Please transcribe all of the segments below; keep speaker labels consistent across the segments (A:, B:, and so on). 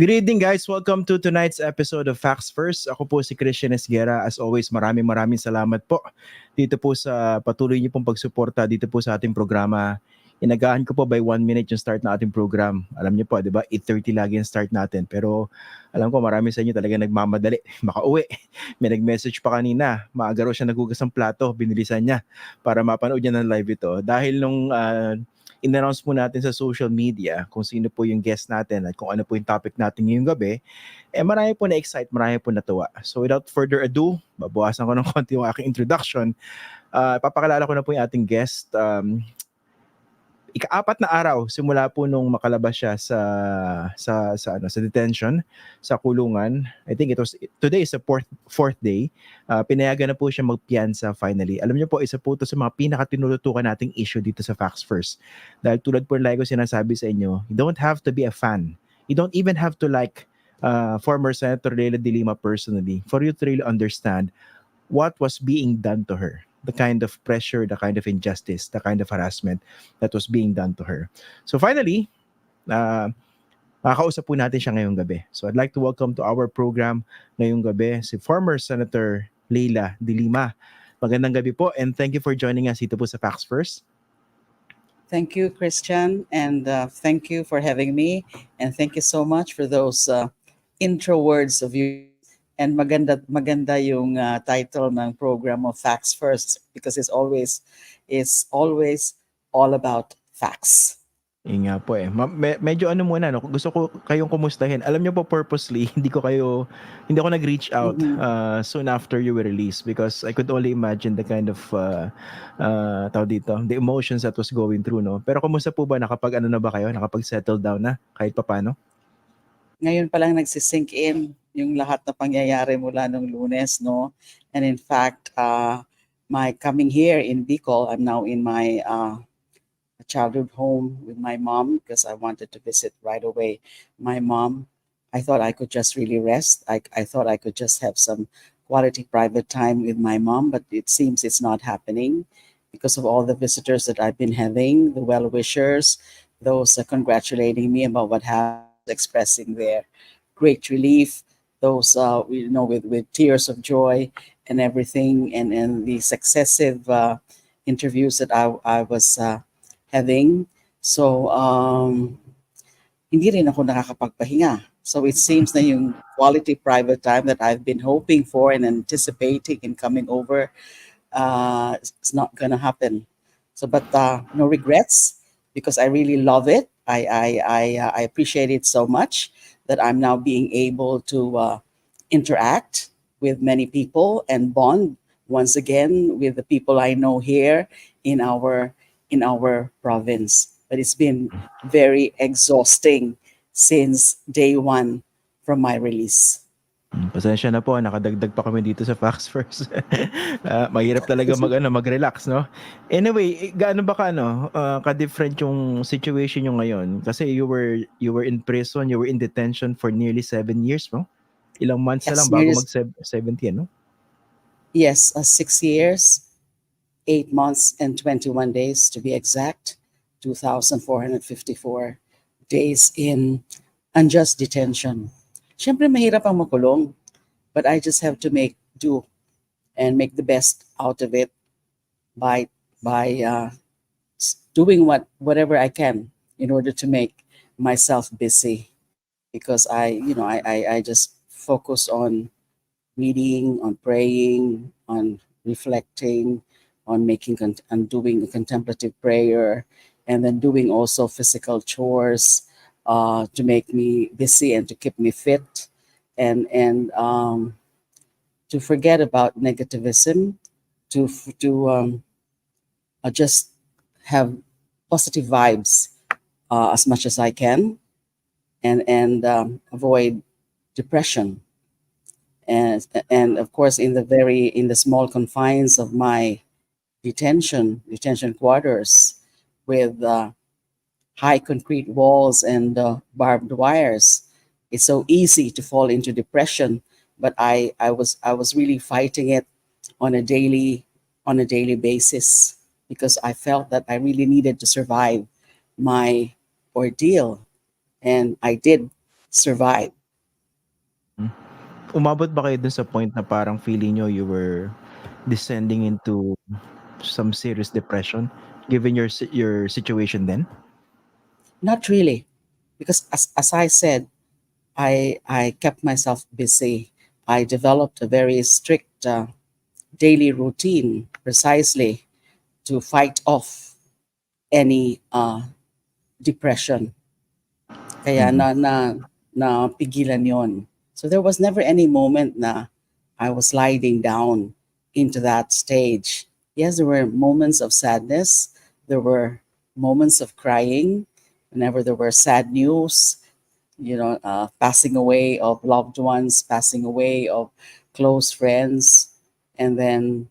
A: Good evening guys, welcome to tonight's episode of Facts First. Ako po si Christian Esguera. As always, maraming salamat po dito po sa patuloy niyo pong pagsuporta dito po sa ating programa. Inagaan ko po by 1 minute yung start na ating program. Alam niyo po, di ba? 8:30 lagi yung start natin. Pero alam ko marami sa inyo talaga nagmamadali. Makauwi. May nag-message pa kanina. Maaga raw siya nagugas ng plato. Binilisan niya para mapanood niya ng live ito. Dahil nung in-announce po natin sa social media kung sino po yung guest natin at kung ano po yung topic natin ngayong gabi, marami po na-excite, marami po natuwa. So without further ado, babawasan ko ng konti yung aking introduction. Papakilala ko na po yung ating guest. Ika-4 na araw simula po nung makalabas siya sa detention, sa kulungan. I think today is the fourth day. Pinayagan na po siya magpiyansa finally. Alam niyo po, isa po ito sa mga pinaka-tinututukan nating issue dito sa Facts First. Dahil tulad po like ko sinasabi sa inyo, you don't have to be a fan. You don't even have to like former Senator Leila De Lima personally for you to really understand what was being done to her, the kind of pressure, the kind of injustice, the kind of harassment that was being done to her. So finally, makakausap po natin siya ngayong gabi. So I'd like to welcome to our program ngayong gabi si former Senator Leila De Lima. Magandang gabi po and thank you for joining us dito po sa Facts First.
B: Thank you, Christian, and thank you for having me, and thank you so much for those intro words of you. And maganda yung title ng program of Facts First because it's always all about facts.
A: Yun nga po medyo ano muna, no? Gusto ko kayong kumustahin. Alam niyo po purposely, hindi ako nag-reach out soon after you were released because I could only imagine the kind of the emotions that was going through, no? Pero kumusta po ba? Nakapag-ano na ba kayo? Nakapag-settle down na kahit papaano?
B: Ngayon pa lang nagsisink in yung lahat na pangyayari mula nung Lunes, no? And in fact, my coming here in Bicol, I'm now in my childhood home with my mom because I wanted to visit right away my mom. I thought I could just really rest. I thought I could just have some quality private time with my mom, but it seems it's not happening because of all the visitors that I've been having, the well-wishers, those congratulating me about what happened, expressing their great relief, those with tears of joy and everything, and the successive interviews that I was having. So hindi rin ako nakakapagpahinga. So it seems na yung quality private time that I've been hoping for and anticipating and coming over, it's not gonna happen. So, but no regrets because I really love it. I appreciate it so much that I'm now being able to interact with many people and bond once again with the people I know here in our province. But it's been very exhausting since day one from my release.
A: Pasensya na po, nakadagdag pa kami dito sa Facts First. Mahirap talaga mag-relax, no? Anyway, gaano ba ka-different yung situation nyo ngayon? Kasi you were in prison, you were in detention for nearly 7 years, no? Ilang months na lang bago mag-70, no?
B: Yes, 6 years, 8 months and 21 days to be exact. 2,454 days in unjust detention. Siyempre mahirap ang makulong, but I just have to make do and make the best out of it by doing whatever I can in order to make myself busy, because I just focus on reading, on praying, on reflecting, on doing a contemplative prayer, and then doing also physical chores to make me busy and to keep me fit, and to forget about negativism, to just have positive vibes as much as I can, and avoid depression, and of course in the small confines of my detention quarters with high concrete walls and barbed wires, it's so easy to fall into depression. But I was really fighting it on a daily basis because I felt that I really needed to survive my ordeal, and I did. survive.
A: Hmm. Umabot ba kayo dun sa point na parang feeling nyo you were descending into some serious depression given your situation then?
B: Not really, because as I said, I kept myself busy. I developed a very strict daily routine precisely to fight off any depression. Kaya
A: Mm.
B: na pigilan yon. So there was never any moment na I was sliding down into that stage. Yes, there were moments of sadness. There were moments of crying whenever there were sad news, passing away of loved ones, passing away of close friends, and then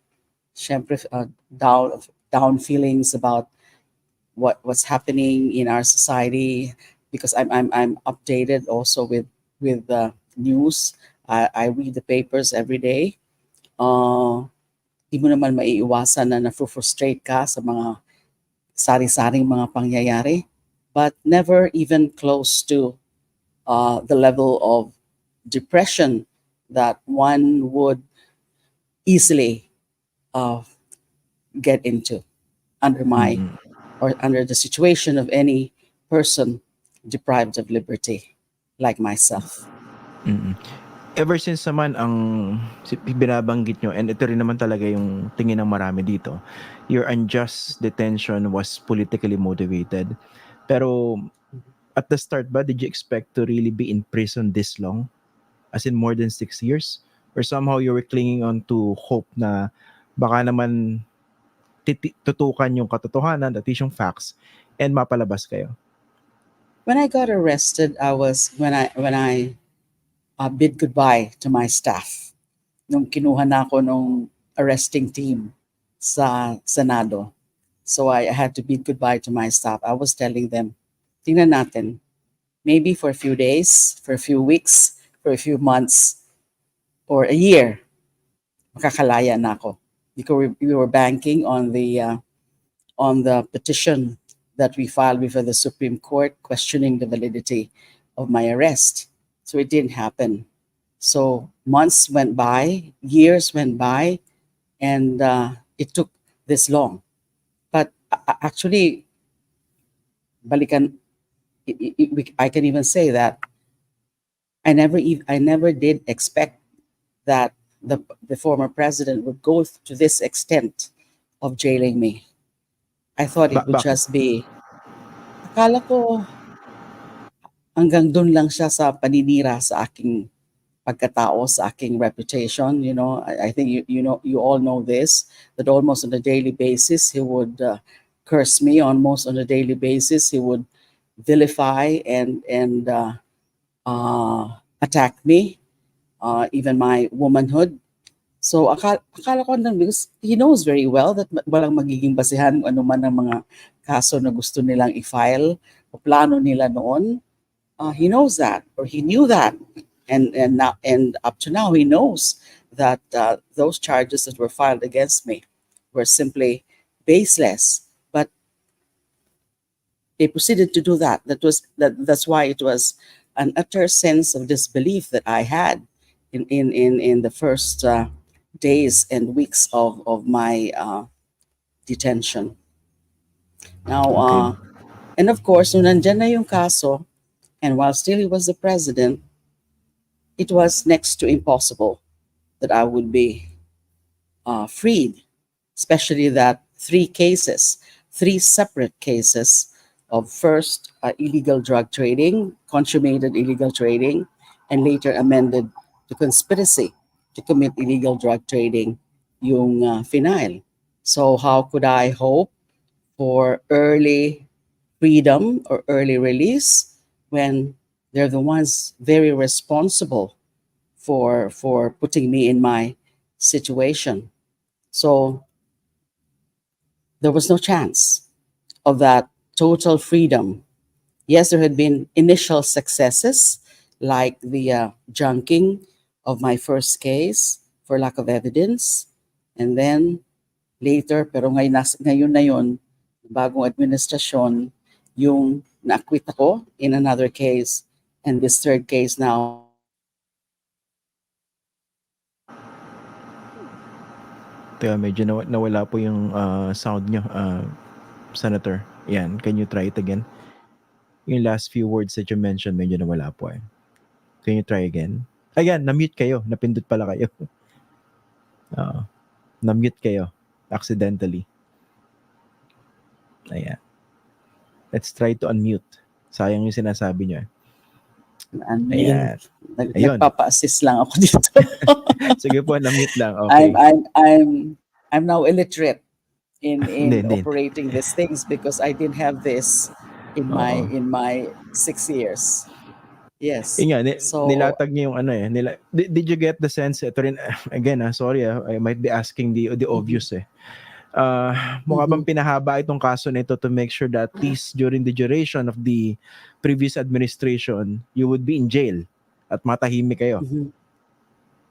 B: syempre, down feelings about what's happening in our society, because I'm updated also with news. I read the papers every day. Di mo naman maiiwasan na na-frustrate ka sa mga sari-saring mga pangyayari, but never even close to the level of depression that one would easily uh, get into under my
A: Mm.
B: or under the situation of any person deprived of liberty like myself.
A: Mm. Ever since naman ang binabanggit nyo, and ito rin naman talaga yung tingin ng marami dito, your unjust detention was politically motivated. Pero at the start ba, did you expect to really be in prison this long? As in more than 6 years? Or somehow you were clinging on to hope na baka naman tutukan yung katotohanan, at least yung facts, and mapalabas kayo?
B: When I got arrested, I was when I bid goodbye to my staff. Nung kinuha na ako nung arresting team sa Senado. So I had to bid goodbye to my staff. I was telling them, tingnan natin, maybe for a few days, for a few weeks, for a few months, or a year, makakalaya na ako. Because we were banking on the petition that we filed before the Supreme Court questioning the validity of my arrest. So it didn't happen. So months went by, years went by, and it took this long. But actually, balikan, I can even say that I never did expect that the former president would go to this extent of jailing me. I thought it would
A: Bakit?
B: just be, akala ko hanggang dun lang siya sa paninira sa aking pagkatao, sa aking reputation. I think you all know this, that almost on a daily basis he would curse me. Almost on a daily basis he would vilify and attack me, even my womanhood. So akala ko lang, because he knows very well that walang magiging basehan kung ano man ang mga kaso na gusto nilang i-file o plano nila noon. He knows that, or he knew that, and up to now he knows that those charges that were filed against me were simply baseless. But they proceeded to do that. That's why it was an utter sense of disbelief that I had in the first days and weeks of my detention. Now,
A: Okay.
B: and of course, nung nandyan na yung kaso, and while still he was the president, it was next to impossible that I would be freed, especially that three separate cases of first illegal drug trading, consummated illegal trading, and later amended to conspiracy to commit illegal drug trading, yung phenyl. So how could I hope for early freedom or early release when they're the ones very responsible for putting me in my situation? So there was no chance of that total freedom. Yes, there had been initial successes, like the junking of my first case for lack of evidence. And then later, pero ngayon na yun, bagong administrasyon, yung na-acquit ako in another case And this third case now,
A: Teka, medyo nawala po yung sound nyo, Senator. Yan, can you try it again? Yung last few words that you mentioned, medyo nawala po eh. Can you try again? Ayan, na-mute kayo. Napindot pala kayo. Oo. Na-mute kayo. Accidentally. Ayan. Let's try to unmute. Sayang yung sinasabi nyo eh. Ayan. Ayun.
B: nagpapa-assist lang ako dito.
A: Sige po, na-mute lang. Okay.
B: I'm now illiterate
A: Hindi,
B: in
A: hindi.
B: operating these things because I didn't have this
A: Oo.
B: in my 6 years. Yes.
A: Yun nga,
B: So
A: nilatag niya yung ano eh. Did you get the sense? Ito rin, again, sorry, I might be asking the obvious eh. Mukha bang pinahaba itong kaso nito to make sure that at least during the duration of the previous administration, you would be in jail at matahimik kayo?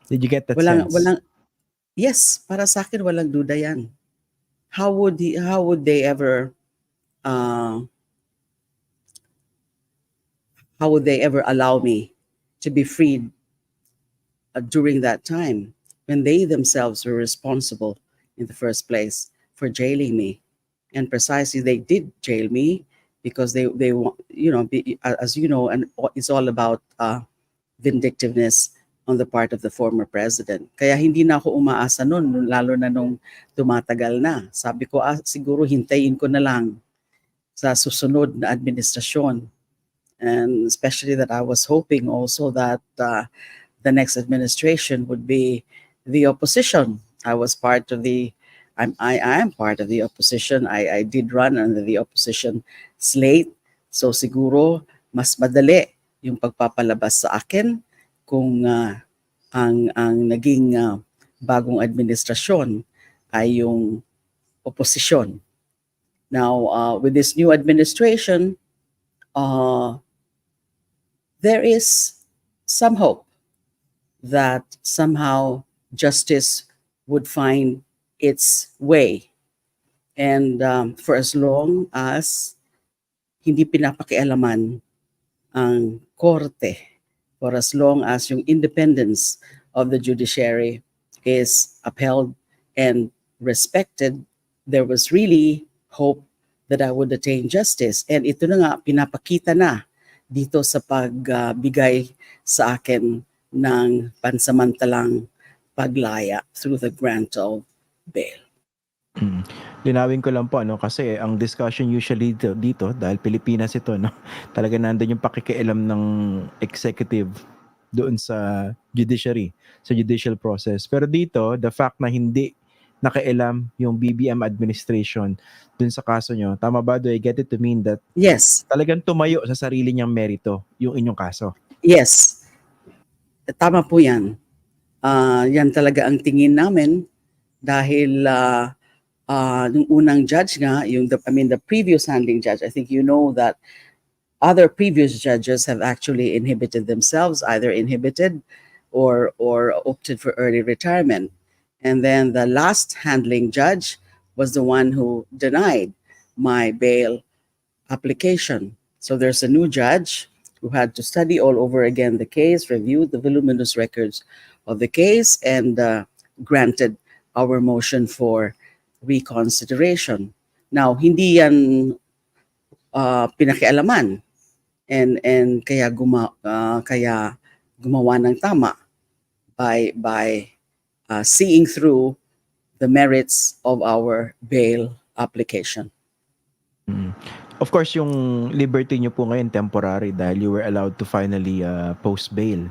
A: Did you get that sense?
B: Yes, para sa akin walang duda yan. How would they ever allow me to be freed during that time when they themselves were responsible in the first place for jailing me? And precisely they did jail me because they as you know, and it's all about vindictiveness on the part of the former president. Kaya hindi na ako umaasa noon, lalo na nung tumatagal na. Sabi ko, siguro hintayin ko na lang sa susunod na administrasyon. And especially that I was hoping also that the next administration would be the opposition. I am part of the opposition. I did run under the opposition slate. So siguro mas madali yung pagpapalabas sa akin kung ang naging bagong administrasyon ay yung opposition. Now, with this new administration, there is some hope that somehow justice would find its way. And for as long as hindi pinapakialaman ang korte, for as long as yung independence of the judiciary is upheld and respected, there was really hope that I would attain justice. And ito na nga, pinapakita na dito sa pagbigay sa akin ng pansamantalang paglaya through the grant of bail.
A: Linawin ko lang po kasi ang discussion usually dito dahil Pilipinas ito talaga nandoon yung pakikialam ng executive doon sa judiciary, sa judicial process. Pero dito, the fact na hindi nakailam yung BBM administration dun sa kaso nyo, tama ba? Do I get it to mean that
B: Yes.
A: Talagang tumayo sa sarili niyang merito yung inyong kaso?
B: Yes. Tama po yan. Yan talaga ang tingin namin dahil nung unang judge nga, the previous handling judge, I think you know that other previous judges have actually inhibited themselves, either inhibited or opted for early retirement. And then the last handling judge was the one who denied my bail application. So there's a new judge who had to study all over again the case, review the voluminous records of the case, and granted our motion for reconsideration. Now, hindi yan pinakialaman and kaya gumawa ng tama by seeing through the merits of our bail application.
A: Of course, yung liberty nyo po ngayon temporary dahil you were allowed to finally post bail.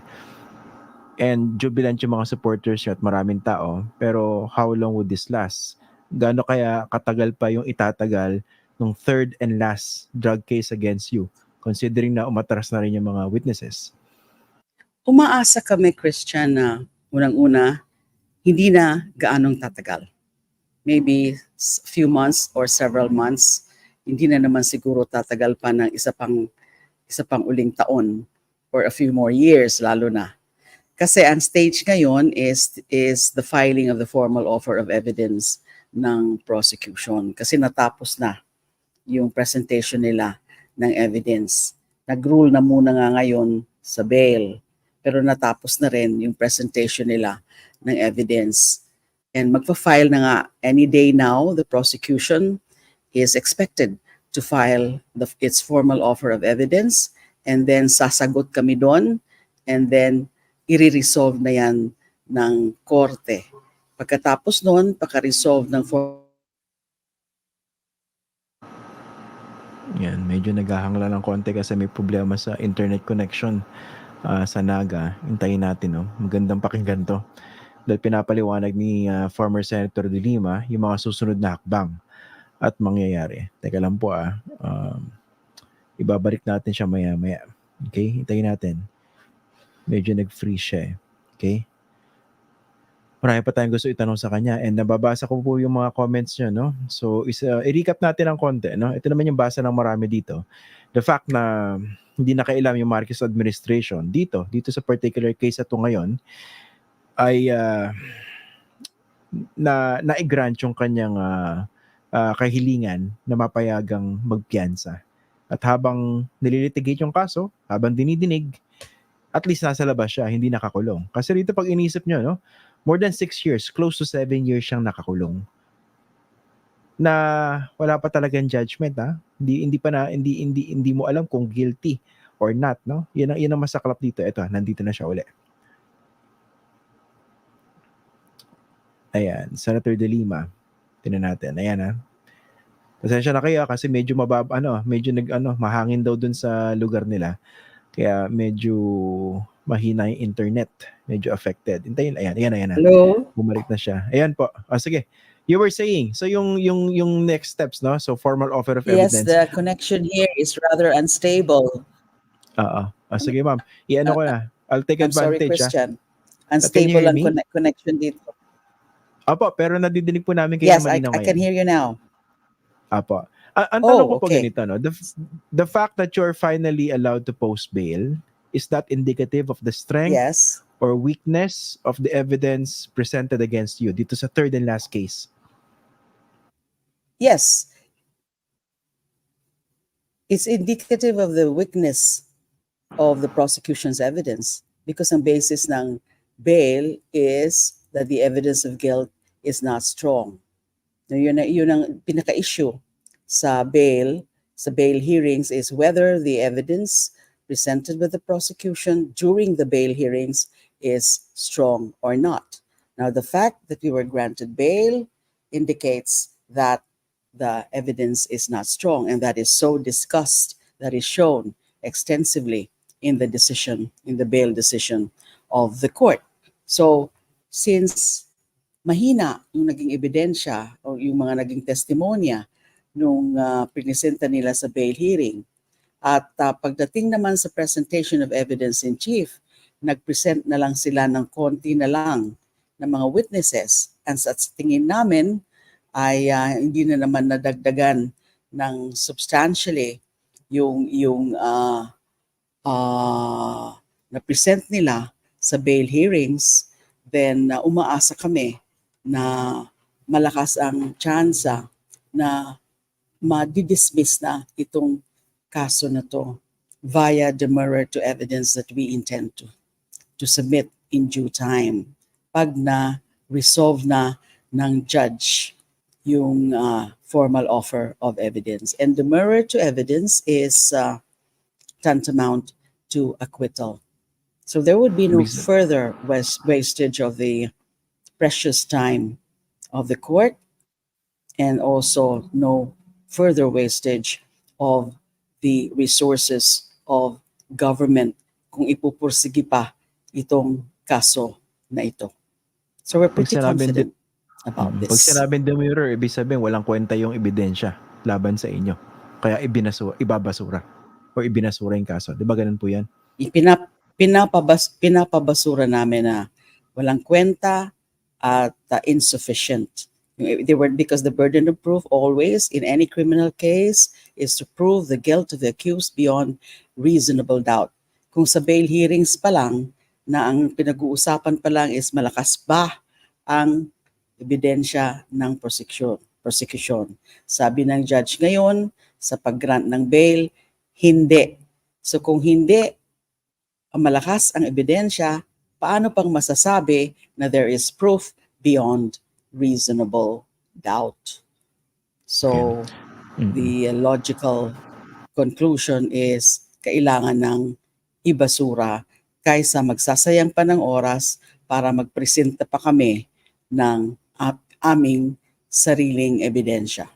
A: And jubilant yung mga supporters nyo at maraming tao. Pero how long would this last? Gaano kaya katagal pa yung itatagal ng third and last drug case against you, considering na umatras na rin yung mga witnesses?
B: Umaasa kami, Christian, na unang-una, hindi na gaanong tatagal. Maybe a few months or several months. Hindi na naman siguro tatagal pa ng isa pang uling taon or a few more years, lalo na. Kasi ang stage ngayon is the filing of the formal offer of evidence ng prosecution. Kasi natapos na yung presentation nila ng evidence. Nag-rule na muna nga ngayon sa bail. Pero natapos na rin yung presentation nila ng evidence. And magpa-file na nga any day now, the prosecution is expected to file its formal offer of evidence, and then sasagot kami doon, and then i-resolve na yan ng korte. Pagkatapos noon, pagka-resolve ng
A: Yan, medyo naghahangla ng konti kasi may problema sa internet connection sa Naga. Hintayin natin, no? Magandang pakinggan to. Dahil pinapaliwanag ni former Senator De Lima yung mga susunod na hakbang at mangyayari. Teka lang po ibabalik natin siya maya-maya. Okay? Hintayin natin. Medyo nag-freeze siya eh. Okay? Marami pa tayong gusto itanong sa kanya and nababasa ko po yung mga comments niya, no? So, i-recap natin ng konti, no? Ito naman yung basa ng marami dito. The fact na hindi nakailam yung Marcos administration dito sa particular case ito ngayon ay na-grant yung kanyang kahilingan na mapayagang magpiyansa. At habang nililitigate yung kaso, habang dinidinig, at least nasa labas siya, hindi nakakulong. Kasi rito pag inisip nyo, no? More than 6 years, close to 7 years siyang nakakulong. Na wala pa talagang judgment, ha? Hindi mo alam kung guilty or not, no? Yan ang masaklap dito. Ito, nandito na siya uli. Ayan, Senator De Lima. Tingnan natin. Ayan, ha. Pasensya na kayo kasi medyo mahangin daw dun sa lugar nila. Kaya medyo mahina yung internet. Medyo affected. Hintayin, ayan.
B: Hello?
A: Bumalik na siya. Ayan po. Sige. You were saying, so yung next steps, no? So formal offer of
B: Yes,
A: evidence.
B: the connection here is rather unstable.
A: Sige ma'am. Iano ko na. I'll take
B: I'm sorry,
A: advantage.
B: Christian.
A: Can
B: Unstable
A: you hear
B: ang
A: me?
B: connection dito.
A: Apo, pero nadidinig po namin kayo
B: Yes,
A: na
B: I
A: malinaw
B: can
A: ngayon.
B: hear you now.
A: Apo. Ang tanong ko po
B: okay.
A: ganito, no? The fact that you're finally allowed to post bail, is that indicative of the strength
B: Yes.
A: or weakness of the evidence presented against you dito sa third and last case?
B: Yes. It's indicative of the weakness of the prosecution's evidence because ang basis ng bail is that the evidence of guilt is not strong. Now, yun ang pinaka-issue sa bail hearings is whether the evidence presented by the prosecution during the bail hearings is strong or not. Now, the fact that we were granted bail indicates that the evidence is not strong, and that is so discussed, that is shown extensively in the bail decision of the court. So, since mahina yung naging ebidensya o yung mga naging testimonya nung pinisenta nila sa bail hearing. At pagdating naman sa presentation of evidence in chief, nag-present na lang sila ng konti na lang ng mga witnesses. And sa tingin namin ay hindi na naman nadagdagan ng substantially yung na-present nila sa bail hearings, then umaasa kami na malakas ang tsansa na ma-dismiss na itong kaso na to via demurrer to evidence that we intend to submit in due time. Pag na-resolve na ng judge yung formal offer of evidence. And demurrer to evidence is tantamount to acquittal. So there would be no further wastage of the precious time of the court, and also no further wastage of the resources of government kung ipupursige pa itong kaso na ito. So we're pretty confident about this.
A: Pag sinabing demurrer, ibig sabihin walang kwenta yung ebidensya laban sa inyo. Kaya ibabasura o ibinasura yung kaso. Di ba ganun po yan?
B: Pinapabasura namin na walang kwenta at insufficient. Because the burden of proof always in any criminal case is to prove the guilt of the accused beyond reasonable doubt. Kung sa bail hearings pa lang, na ang pinag-uusapan pa lang is malakas ba ang ebidensya ng prosecution. Sabi ng judge ngayon, sa pag-grant ng bail, hindi. So kung hindi, malakas ang ebidensya, paano pang masasabi na there is proof beyond reasonable doubt? So,
A: Mm.
B: the logical conclusion is kailangan ng ibasura kaysa magsasayang pa ng oras para magpresenta pa kami ng aming sariling ebidensya.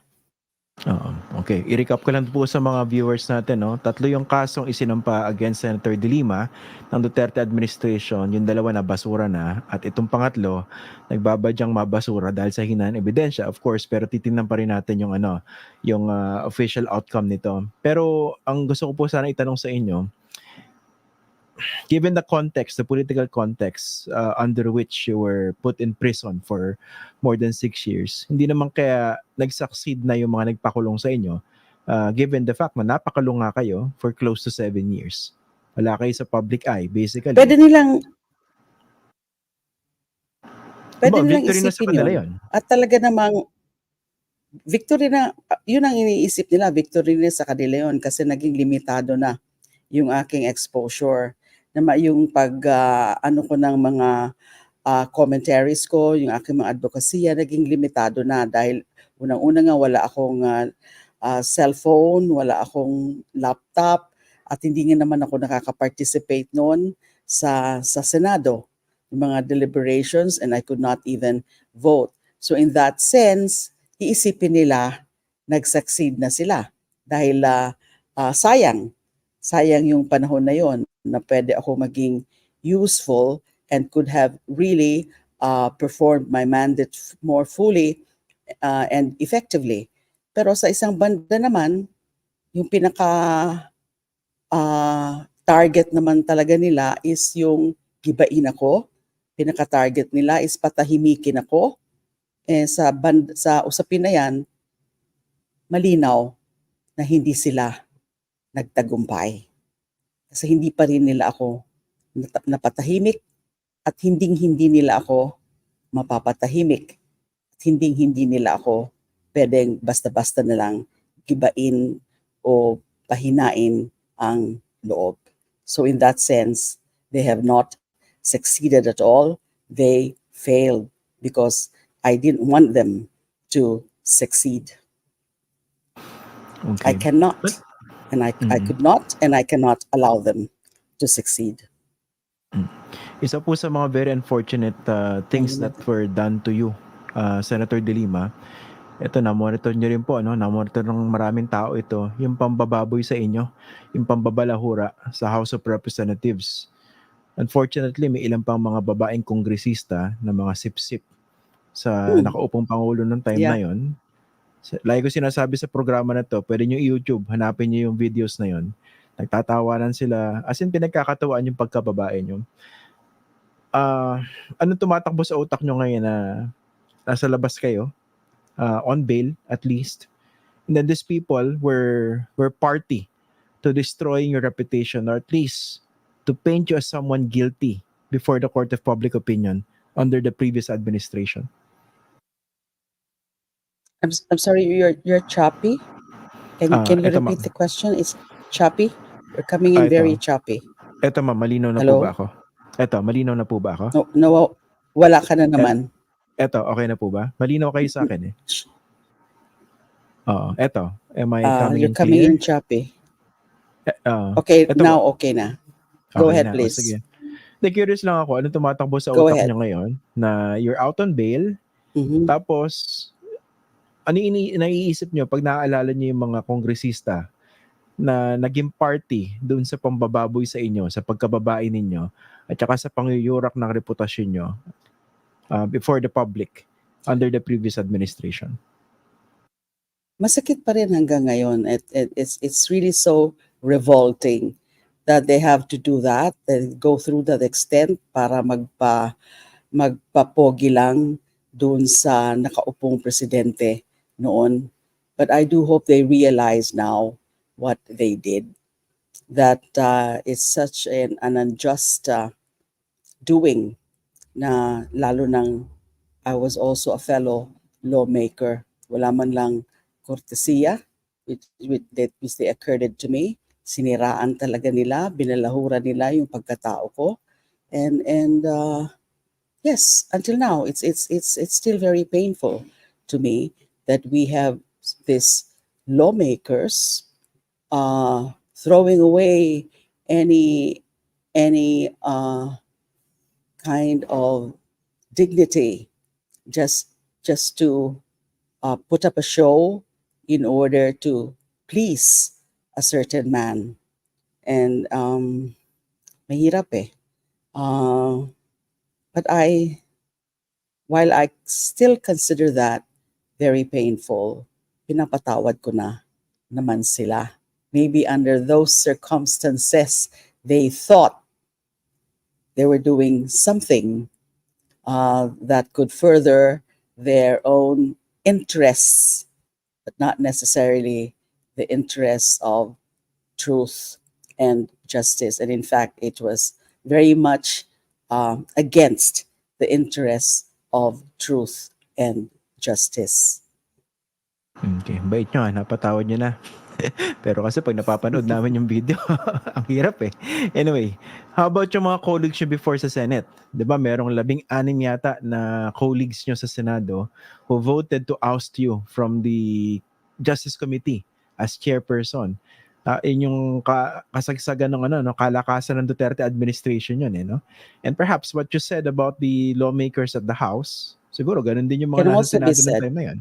A: Oo. Okay, i-recap ko lang po sa mga viewers natin, no? Tatlo yung kasong isinampa against Senator De Lima ng Duterte administration, yung dalawa na basura na, at itong pangatlo, nagbabadyang mabasura dahil sa hinaan ebidensya, of course, pero titingnan pa rin natin yung yung official outcome nito. Pero ang gusto ko po sana itanong sa inyo, given the context, the political context under which you were put in prison for more than 6 years, hindi naman kaya nag-succeed na yung mga nagpakulong sa inyo, given the fact na napakulong nga kayo for close to 7 years. Wala kayo sa public eye, basically.
B: Pwede nilang
A: Victory na sa
B: isipin
A: kanila
B: yun.
A: yun.
B: At talaga namang victory na, yun ang iniisip nila, victory na sa kanila yun kasi naging limitado na yung aking exposure. Yung ano ko ng mga commentaries ko, yung aking mga advokasya, naging limitado na dahil unang-una nga wala akong cellphone, wala akong laptop, at hindi nga naman ako nakaka-participate noon sa Senado, yung mga deliberations, and I could not even vote. So in that sense, iisipin nila nag-succeed na sila dahil sayang yung panahon na yon na pwede ako maging useful and could have really performed my mandate more fully and effectively. Pero sa isang banda naman, yung pinaka target naman talaga nila is yung gibain ako. Pinaka-target nila is patahimikin ako. Sa usapin na yan, malinaw na hindi sila nagtagumpay. Kasi hindi pa rin nila ako napatahimik at hindi nila ako mapapatahimik. At hindi nila ako pwedeng basta-basta na lang gibain o pahinain ang loob. So in that sense, they have not succeeded at all. They failed because I didn't want them to succeed.
A: Okay.
B: I cannot, and I could not, and I cannot allow them to succeed.
A: Isa po sa mga very unfortunate things that were done to you, Senator De Lima, ito, na-monitor nyo rin po, na-monitor ng maraming tao ito, yung pambababoy sa inyo, yung pambabalahura sa House of Representatives. Unfortunately, may ilang pang mga babaeng kongresista na mga sip-sip sa nakaupong Pangulo ng time na yon. Lagi ko sinasabi sa programa na to, pwede nyo i-YouTube, hanapin nyo yung videos na yon. Nagtatawanan sila, as in pinagkakatawaan yung pagkababae nyo. Anong tumatakbo sa utak nyo ngayon na nasa labas kayo? On bail at least, and then these people were party to destroying your reputation, or at least to paint you as someone guilty before the court of public opinion under the previous administration.
B: I'm sorry, you're choppy. Can you repeat the question? It's choppy. You're coming in very choppy.
A: Eto ma'am, malinaw na
B: Hello?
A: po ba ako? Eto, malinaw na po ba ako?
B: No, wala ka na naman.
A: Eto, okay na po ba? Malinaw kayo sa akin eh. Oo, eto. Am I coming
B: You're
A: in
B: coming
A: clear?
B: in choppy.
A: Okay,
B: now okay na. Go ahead,
A: na.
B: please.
A: Sige. Curious lang ako, ano tumatakbo sa
B: Go
A: utak
B: ahead.
A: niyo ngayon na you're out on bail, tapos ano naiisip niyo pag naaalala niyo yung mga kongresista na naging party doon sa pambababoy sa inyo, sa pagkababae ninyo, at saka sa pangyuyurak ng reputasyon niyo before the public under the previous administration?
B: Masakit pa rin hanggang ngayon. It's really so revolting that they have to do that, they go through that extent para magpapogi lang doon sa nakaupong presidente noon. But I do hope they realize now what they did. That it's such an unjust doing na lalo nang I was also a fellow lawmaker. Wala man lang kortesiya which they accorded to me. siniraan talaga nila, binalahura nila yung pagkatao ko. And yes, until now, it's still very painful to me that we have these lawmakers throwing away any any kind of dignity just just to put up a show in order to please a certain man. And mahirap eh. Uh, but while I still consider that very painful, pinapatawad ko na naman sila. Maybe under those circumstances, they thought they were doing something that could further their own interests, but not necessarily the interests of truth and justice. And in fact, it was very much against the interests of truth and justice.
A: Okay, bait nyo napatawad nyo na. Pero kasi pag napapanood namin yung video, ang hirap eh. Anyway, how about yung mga colleagues nyo before sa Senate? 'Di ba merong 16 yata na colleagues nyo sa Senado who voted to oust you from the Justice Committee as chairperson. Yun yung kasagsagan ng kalakasan ng Duterte administration yun eh, no? And perhaps what you said about the lawmakers at the House, siguro ganun din yung
B: Can
A: mga nasa
B: also be
A: Senado ng
B: said,
A: time na yan.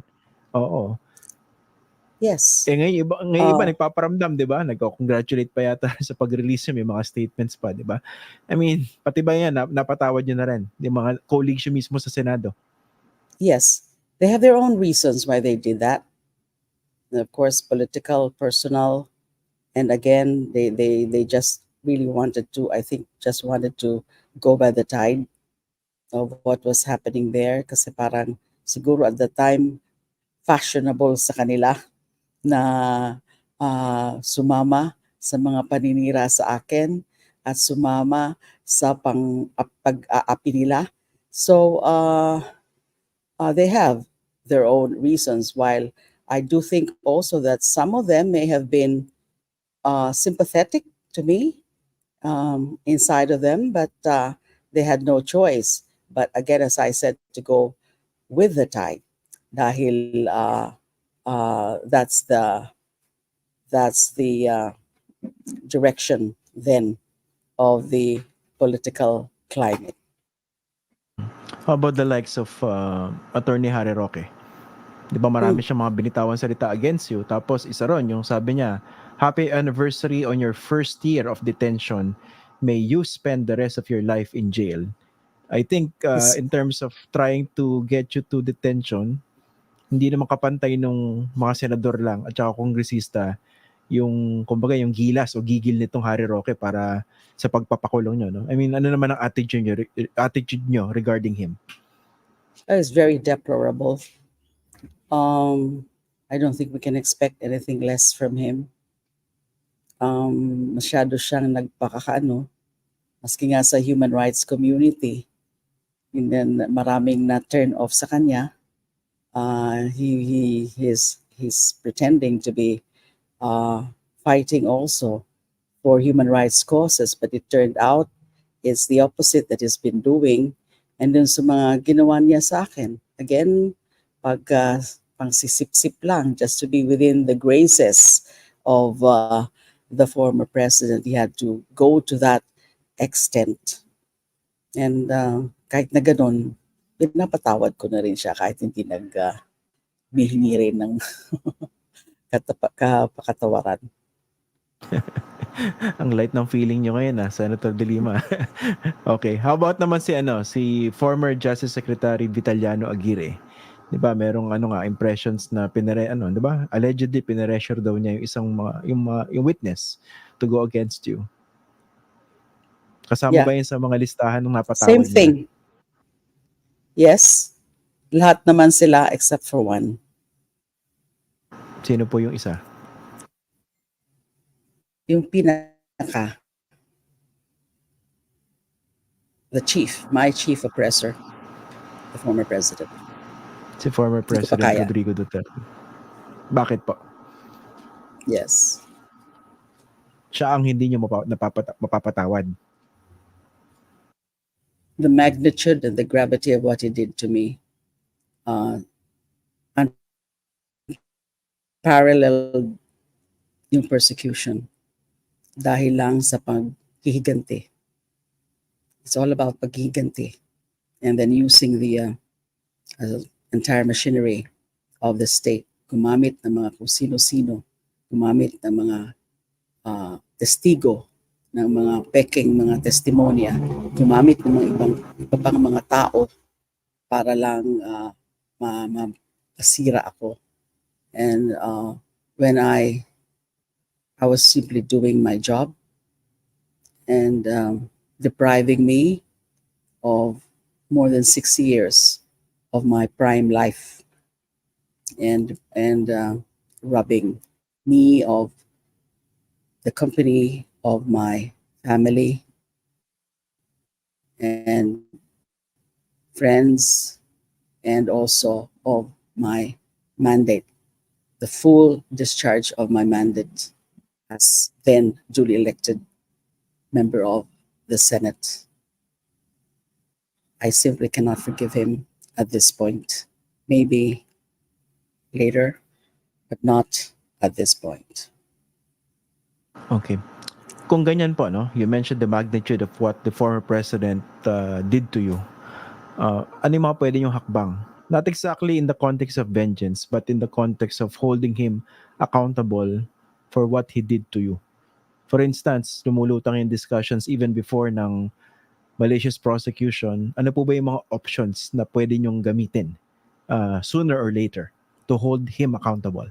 A: Oo.
B: yes,
A: Ngayon iba
B: uh,
A: nagpaparamdam, 'di ba? Nagko-congratulate pa yata sa pag-release niya, may mga statements pa, 'di ba? I mean, pati ba 'yan napatawad niyo na rin, yung mga colleagues niyo mismo sa Senado?
B: yes, they have their own reasons why they did that. And of course, political, personal, and again, they just really wanted to, I think, just wanted to go by the tide of what was happening there. Kasi parang siguro at the time, fashionable sa kanila na sumama sa mga paninira sa akin at sumama sa pag-aapi nila. So they have their own reasons. While I do think also that some of them may have been sympathetic to me inside of them, but they had no choice. But again, as I said, to go with the tide, dahil that's the direction then of the political climate.
A: How about the likes of Attorney Harry Roque? 'Di ba marami
B: Mm.
A: siyang mga binitawan salita against you, tapos isa ron yung sabi niya, "Happy anniversary on your first year of detention. May you spend the rest of your life in jail." I think
B: Yes.
A: in terms of trying to get you to detention, hindi naman kapantay nung mga senador lang at saka kongresista yung kumbaga yung gilas o gigil nitong Harry Roque para sa pagpapakulong nyo, no? I mean, ano naman ang attitude nyo regarding him?
B: That is very deplorable. Um, I don't think we can expect anything less from him. Masyado siyang nagpakakaano, maski nga sa human rights community. And then maraming na turn off sa kanya. He's pretending to be fighting also for human rights causes, but it turned out it's the opposite that he's been doing. And then sa mga ginawa niya sa akin, again, pag pangsisip-sip lang, just to be within the graces of the former president, he had to go to that extent. And kahit na ganun, pinapatawad ko na rin siya kahit hindi hihingi rin ng kapakatawaran.
A: Ang light ng feeling nyo ngayon Senator De Lima. Okay, how about naman si former Justice Secretary Vitaliano Aguirre? 'Di ba merong impressions na 'di ba? Allegedly pinaressure daw niya yung isang yung witness to go against you. Kasama ba
B: Yeah,
A: yun sa mga listahan ng
B: same
A: napatawad niyo na?
B: thing. Yes, lahat naman sila except for one.
A: Sino po yung isa?
B: Yung pinaka, my chief oppressor, the former president.
A: Si former
B: Hindi ko pa
A: President
B: kaya.
A: Rodrigo Duterte. Bakit po?
B: Yes.
A: siya ang hindi niyo mapapatawad?
B: The magnitude and the gravity of what he did to me, uh, unparalleled yung persecution dahil lang sa paghihiganti. It's all about paghihiganti. And then using the entire machinery of the state, gumamit ng mga kung sino-sino, gumamit ng mga testigo, ng mga peking mga testimonya, gumamit ng mga iba pang mga tao para lang masira ako. And when I was simply doing my job and depriving me of more than 6 years of my prime life and robbing me of the company of my family and friends and also of my mandate, the full discharge of my mandate as then duly elected member of the Senate. I simply cannot forgive him at this point. Maybe later, but not at this point.
A: Okay. Kung ganyan po, no, you mentioned the magnitude of what the former president did to you. Ano yung mga pwede yung hakbang? Not exactly in the context of vengeance, but in the context of holding him accountable for what he did to you. For instance, lumulutang yung discussions even before ng malicious prosecution. Ano po ba yung mga options na pwede nyong gamitin sooner or later to hold him accountable?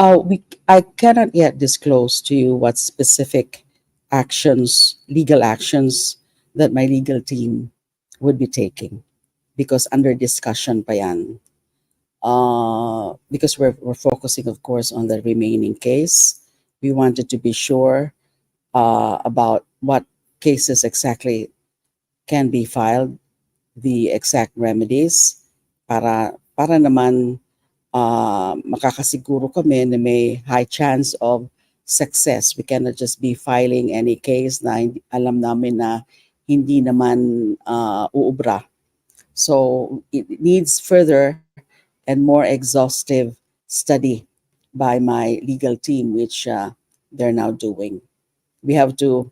B: I cannot yet disclose to you what specific actions, legal actions, that my legal team would be taking because under discussion pa yan. Because we're focusing, of course, on the remaining case. We wanted to be sure about what cases exactly can be filed, the exact remedies, para naman makakasiguro kami na may high chance of success. We cannot just be filing any case na alam namin na hindi naman uubra. So it needs further and more exhaustive study by my legal team, which they're now doing. We have to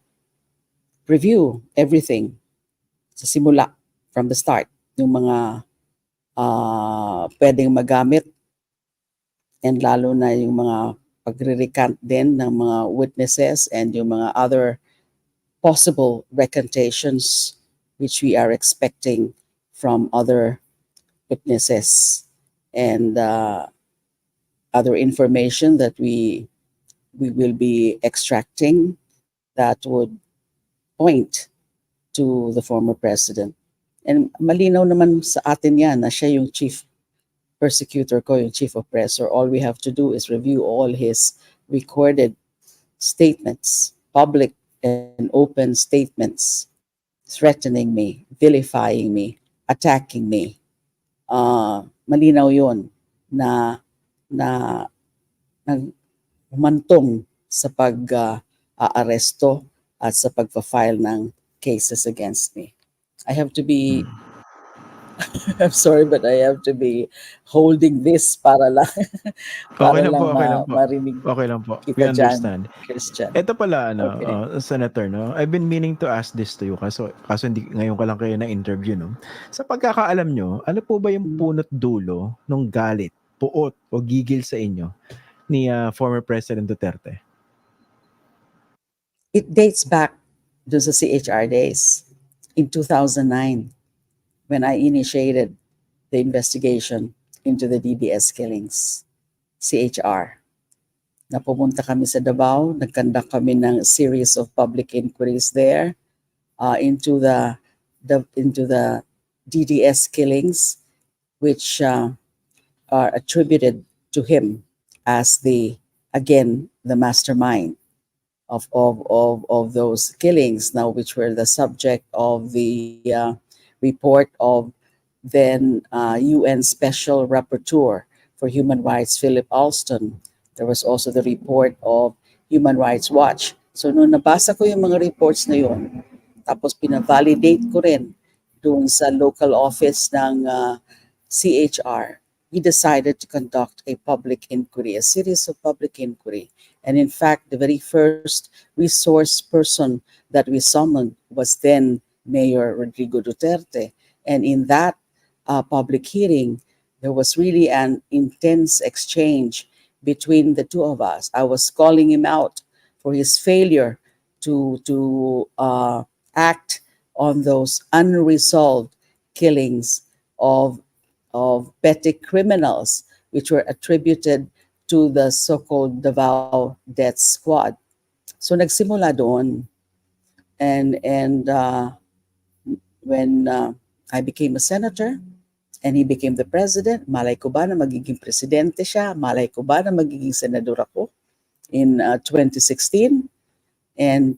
B: review everything sa simula, from the start, yung mga pwedeng magamit and lalo na yung mga pagre-recant din ng mga witnesses and yung mga other possible recantations which we are expecting from other witnesses and other information that we will be extracting that would point to the former president. And malinaw naman sa atin yan na siya yung chief persecutor ko, yung chief oppressor. All we have to do is review all his recorded statements, public and open statements, threatening me, vilifying me, attacking me. Malinaw yun na humantong sa pag-aaresto at sa pag-file ng cases against me. I have to be I'm sorry, but I have to be holding this para lang
A: Okay
B: para
A: lang po,
B: lang
A: okay lang po.
B: marinig
A: Okay lang po. We
B: kita dyan,
A: understand.
B: Christian.
A: Ito pala,
B: Okay.
A: Senator, no? I've been meaning to ask this to you kaso hindi ngayon ko lang kayo na-interview, no? Sa pagkakaalam nyo, ano po ba yung punot dulo ng galit, puot o gigil sa inyo ni former President Duterte?
B: It dates back to the CHR days in 2009 when I initiated the investigation into the DBS killings. CHR. Napumunta kami sa Davao, nag-conduct kami ng series of public inquiries there into the DDS killings, which are attributed to him as the mastermind of those killings, now which were the subject of the report of then UN Special Rapporteur for Human Rights Philip Alston. There was also the report of Human Rights Watch. So nung nabasa ko yung mga reports na yun, tapos pina-validate ko rin doon sa local office ng CHR, we decided to conduct a public inquiry, a series of public inquiry. And in fact, the very first resource person that we summoned was then Mayor Rodrigo Duterte. And in that public hearing, there was really an intense exchange between the two of us. I was calling him out for his failure to act on those unresolved killings of petty criminals, which were attributed to the so-called Davao Death Squad. So nagsimula doon, and when I became a senator and he became the president, malay ko ba na magiging presidente siya, malay ko ba na magiging senador ako in 2016, and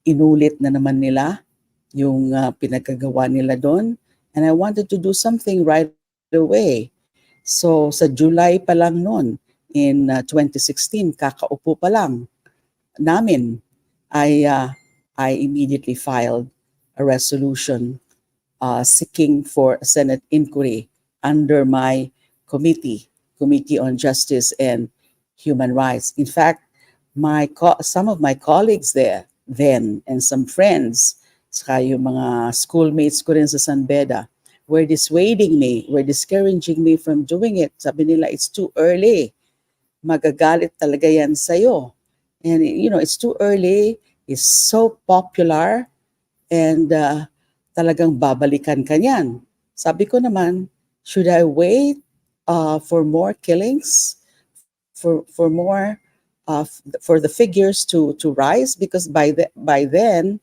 B: inulit na naman nila yung pinagkagawa nila doon, and I wanted to do something right away. So sa July pa lang noon in 2016, kakaupo pa lang namin, I immediately filed a resolution seeking for a Senate inquiry under my Committee on Justice and Human Rights. In fact, some of my colleagues there then and some friends, saka yung mga schoolmates ko rin sa San Beda, were dissuading me, were discouraging me from doing it. Sabi nila, it's too early. Magagalit talaga yan sa'yo. And it's too early. It's so popular. And talagang babalikan ka niyan. Sabi ko naman, should I wait for more killings, for more for the figures to rise? Because by then,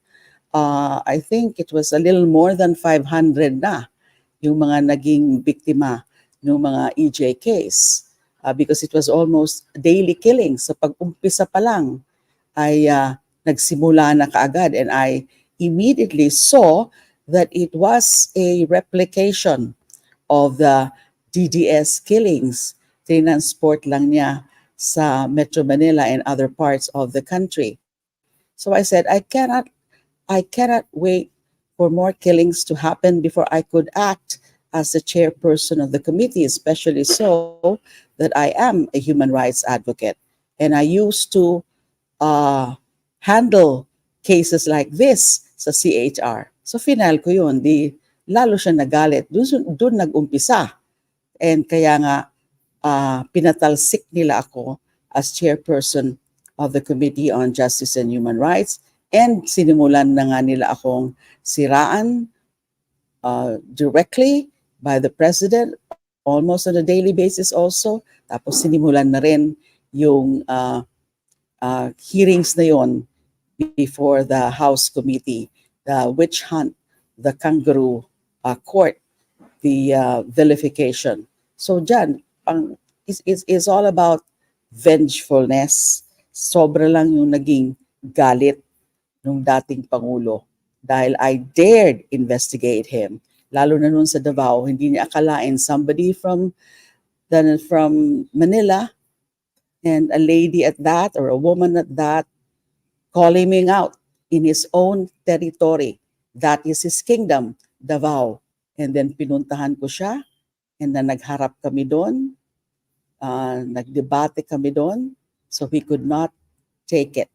B: I think it was a little more than 500 na yung mga naging biktima ng mga EJ case. Because it was almost daily killings. Sa pag-umpisa pa lang ay nagsimula na kaagad, and I immediately saw that it was a replication of the DDS killings. Tinransport lang niya sa Metro Manila and other parts of the country. So I said, I cannot wait for more killings to happen before I could act as the chairperson of the committee, especially so that I am a human rights advocate. And I used to handle cases like this sa CHR. So final ko yun, lalo siya nagalit. Doon nag-umpisa. And kaya nga, pinatalsik nila ako as chairperson of the Committee on Justice and Human Rights, and sinimulan na nga nila akong siraan directly by the President, almost on a daily basis also. Tapos sinimulan na rin yung hearings na yon before the House Committee, the witch hunt, the kangaroo court, the vilification. So dyan, it's all about vengefulness. Sobra lang yung naging galit ng dating Pangulo dahil I dared investigate him. Lalo na nun sa Davao, hindi niya akalain somebody from Manila, and a lady at that, or a woman at that, calling him out in his own territory. That is his kingdom, Davao. And then pinuntahan ko siya, and then nagharap kami doon, nagdebate kami doon, so he could not take it.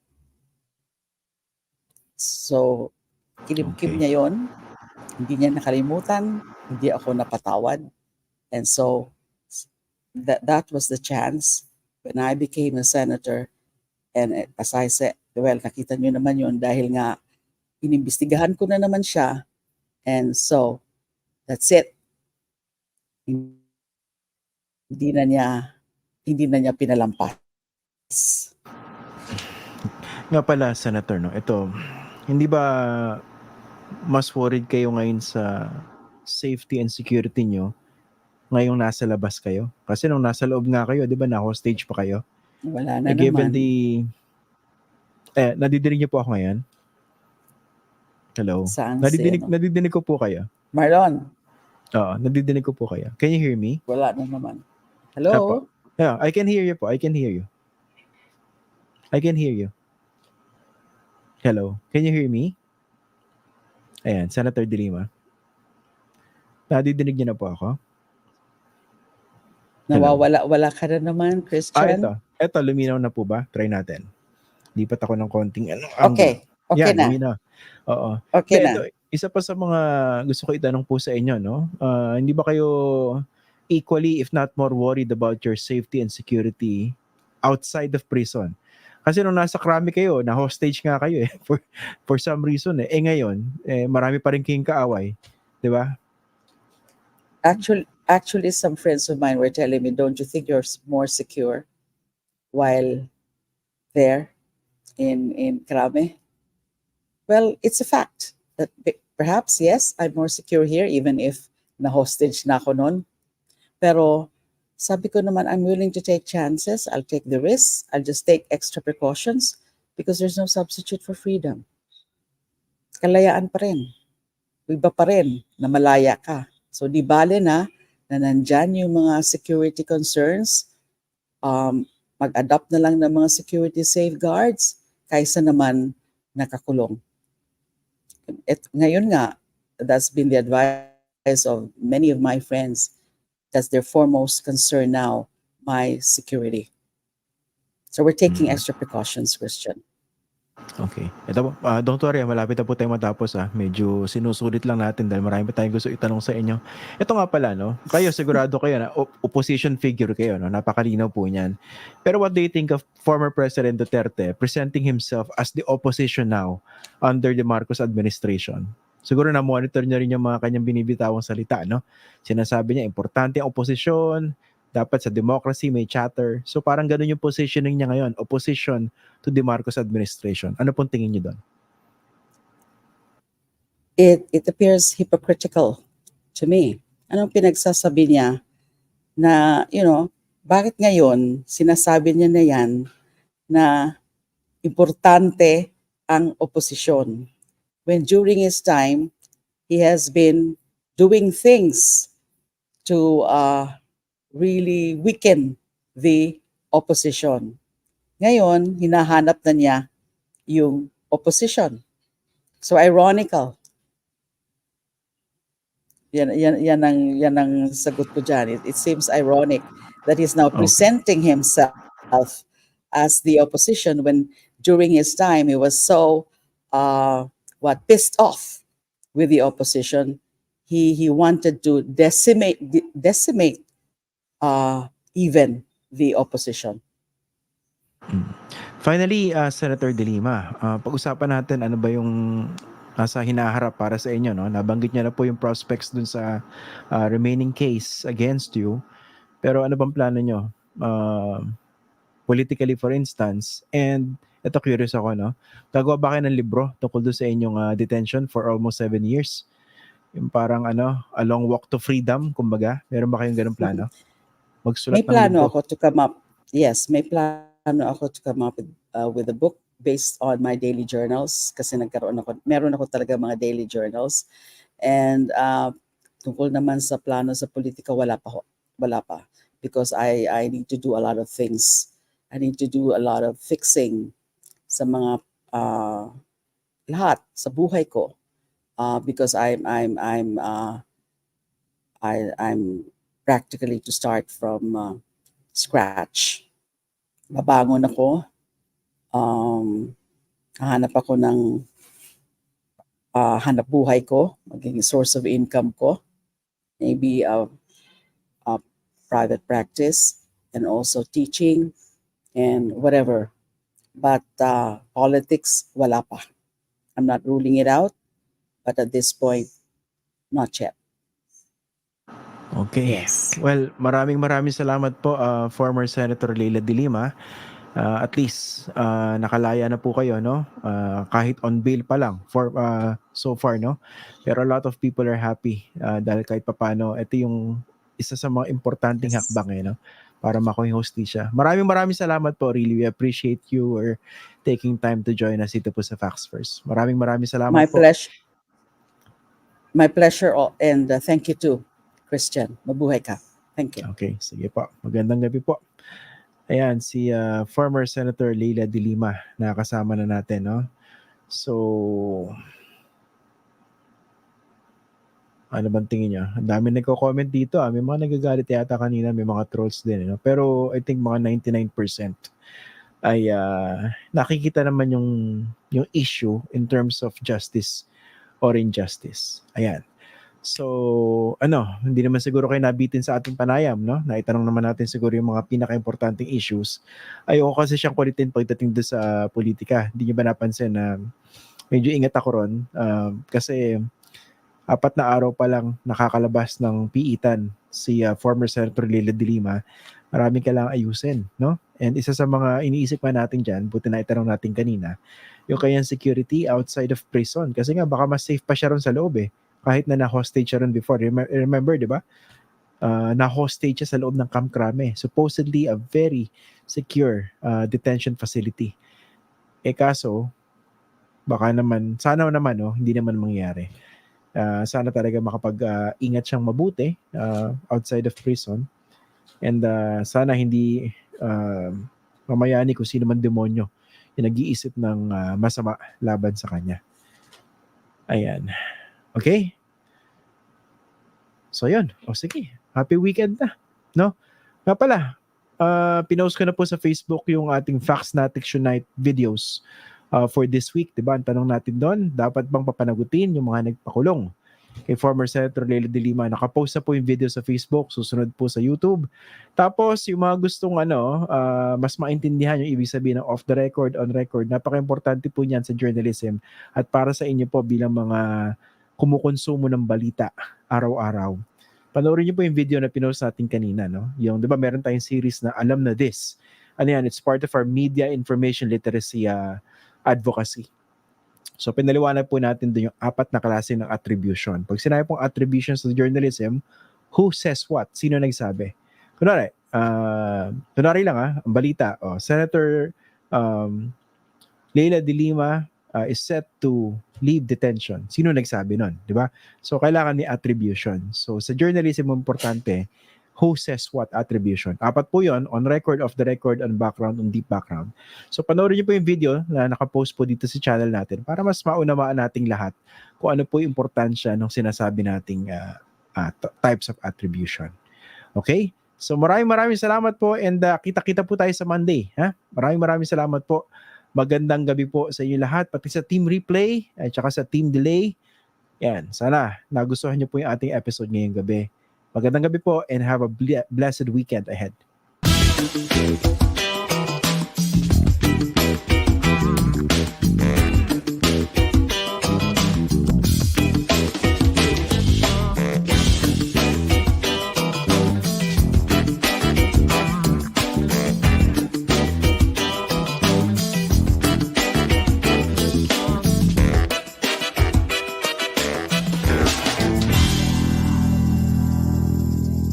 B: So, kinimkim niya yon, hindi niya nakalimutan, hindi ako napatawad. And so, that was the chance when I became a senator. And as I said, well, nakita niyo naman yon dahil nga inimbestigahan ko na naman siya. And so, that's it. Hindi na niya pinalampas.
A: Nga pala, Senator, no? Ito, hindi ba mas worried kayo ngayon sa safety and security nyo ngayong nasa labas kayo? Kasi nung nasa loob nga kayo, di ba, na-hostage pa kayo?
B: Wala na
A: Given
B: naman.
A: nadidinig niyo po ako ngayon? Hello?
B: Saan
A: Nadidinig ko po kayo.
B: Marlon?
A: Oo, nadidinig ko po kayo. Can you hear me?
B: Wala na naman. Hello?
A: Yeah, I can hear you po. I can hear you. I can hear you. Hello. Can you hear me? Ayan, Senator De Lima. Nadidinig niyo na po ako? Hello.
B: Nawawala-wala ka na naman,
A: Ito.
B: Christian.
A: Ito, luminaw na po ba? Try natin. Lipat ako ng konting angulo.
B: Okay, okay
A: Yan,
B: na.
A: luminaw. Oo. Hindi,
B: Okay
A: ito,
B: na.
A: isa pa sa mga gusto ko itanong po sa inyo, no? Hindi ba kayo equally, if not more, worried about your safety and security outside of prison? Kasi nung nasa krami kayo, na hostage nga kayo eh, for some reason eh. Ngayon, marami pa rin kayong kaaway. Di ba?
B: Actually, some friends of mine were telling me, don't you think you're more secure while there in Krame? Well, it's a fact that perhaps, yes, I'm more secure here, even if na-hostage na ako nun. Pero sabi ko naman, I'm willing to take chances. I'll take the risks. I'll just take extra precautions because there's no substitute for freedom. Kalayaan pa rin. Iba pa rin na malaya ka. So di bale na nandyan yung mga security concerns, mag-adopt na lang ng mga security safeguards kaysa naman nakakulong. Ngayon nga, that's been the advice of many of my friends. That's their foremost concern now, my security. So we're taking extra precautions, Christian.
A: Okay. Ito, don't worry, malapit na po tayo matapos. Medyo sinusulit lang natin dahil marami pa tayong gusto itanong sa inyo. Ito nga pala, no? Kayo, sigurado kayo na opposition figure kayo, no? Napakalinaw po niyan. Pero what do you think of former President Duterte presenting himself as the opposition now under the Marcos administration? Siguro na-monitor niya rin yung mga kanyang binibitawang salita, no? Sinasabi niya, importante ang opposition, dapat sa democracy may chatter. So parang ganun yung positioning niya ngayon, opposition to the Marcos administration. Ano pong tingin niyo doon?
B: It appears hypocritical to me. Anong pinagsasabi niya na, bakit ngayon sinasabi niya na yan na importante ang oposisyon? When during his time, he has been doing things to really weaken the opposition. Ngayon, hinahanap na niya yung opposition. So ironical. Yan ang sagot ko dyan. It seems ironic that he's now presenting himself as the opposition when during his time he was so pissed off with the opposition. He wanted to decimate even the opposition.
A: Finally, Senator De Lima, pag-usapan natin ano ba yung nasa hinaharap para sa inyo, no? Nabanggit niya na po yung prospects dun sa remaining case against you. Pero ano bang plano nyo? Politically, for instance, and ito curious ako, no? Gagawa ba kayo ng libro tungkol doon sa inyong detention for almost 7 years? Yung parang a long walk to freedom, kumbaga. Meron ba kayong ganung plano? Magsulat
B: May
A: ng
B: plano
A: libro?
B: ako to come up. Yes, may plano ako to come up with a book based on my daily journals kasi meron ako talaga mga daily journals. And tungkol naman sa plano sa politika, wala pa. Because I need to do a lot of things. I need to do a lot of fixing sa mga lahat sa buhay ko. Because I'm practically to start from scratch. Babangon ako, hahanap ako ng hanap buhay ko, maging source of income ko, maybe a private practice and also teaching and whatever. But politics, wala pa. I'm not ruling it out, but at this point, not yet.
A: Okay.
B: Yes.
A: Well, maraming salamat po, former Senator Leila De Lima. At least, nakalaya na po kayo, no? Kahit on bail pa lang so far, no? Pero a lot of people are happy dahil kahit papano, ito yung isa sa mga importanteng
B: Yes.
A: hakbang, no? Para makuha yung hostisya. Maraming salamat po. Really, we appreciate you or taking time to join us dito po sa Facts First. Maraming salamat
B: My
A: po.
B: pleasure. My pleasure, and thank you too, Christian. Mabuhay ka. Thank you.
A: Okay, sige po. Magandang gabi po. Ayan, si former Senator Leila De Lima, nakasama na natin, no? So, ano bang tingin niyo? Ang dami nagko-comment dito. May mga nagagalit yata kanina, may mga trolls din. No? Pero I think mga 99% ay nakikita naman yung issue in terms of justice or injustice. Ayan. So, hindi naman siguro kayo nabitin sa ating panayam, no? Naitanong naman natin siguro yung mga pinaka-importanting issues. Ayoko kasi siyang kulitin pagdating doon sa politika. Hindi niyo ba napansin na medyo ingat ako ron? Kasi 4 na araw pa lang nakakalabas ng piitan si former Senator Leila De Lima. Maraming kailangang ayusin, no? And isa sa mga iniisip pa natin dyan, buti na itanong natin kanina, yung kanyang security outside of prison. Kasi nga baka mas safe pa siya ron sa loob eh. Kahit na na-hostage siya ron before. Remember, di ba? Na-hostage siya sa loob ng Camp Crame. Supposedly a very secure detention facility. Kaso, baka naman, sana naman, no, hindi naman mangyari. Sana talaga makapag-ingat siyang mabuti outside of prison. And sana hindi mamayani kung sino man demonyo yung nag-iisip ng masama laban sa kanya. Ayan. Okay? So yun. O sige. Happy weekend na. No? Nga pala, pinost ko na po sa Facebook yung ating Facts Not Night videos for this week. Diba? Ang tanong natin doon, dapat bang papanagutin yung mga nagpakulong kay former Senator Leila De Lima? Nakapost na po yung video sa Facebook, susunod po sa YouTube. Tapos yung mga gustong mas maintindihan yung ibig sabihin ng off the record, on record, napaka-importante po niyan sa journalism at para sa inyo po bilang mga kumukonsumo ng balita araw-araw. Panoorin niyo po yung video na pinost natin kanina, no? Yung, di ba, meron tayong series na Alam na This. It's part of our media information literacy advocacy. So, pinaliwanag po natin doon yung 4 na klase ng attribution. Pag sinabi pong attribution sa journalism, who says what? Sino nagsabi? Kunwari lang ang balita. Senator Leila De Lima is set to leave detention. Sino nagsabi nun? Di ba? So, kailangan ni attribution. So, sa journalism, importante, who says what attribution. 4 po yun, on record, off the record, on background, on deep background. So panoorin niyo po yung video na nakapost po dito sa channel natin para mas maunawaan nating lahat kung ano po yung importansya ng sinasabi nating types of attribution. Okay? So maraming salamat po and kita-kita po tayo sa Monday. Ha? Maraming salamat po. Magandang gabi po sa inyo lahat, pati sa Team Replay at saka sa Team Delay. Yan, sana nagustuhan niyo po yung ating episode ngayong gabi. Magandang gabi po and have a blessed weekend ahead.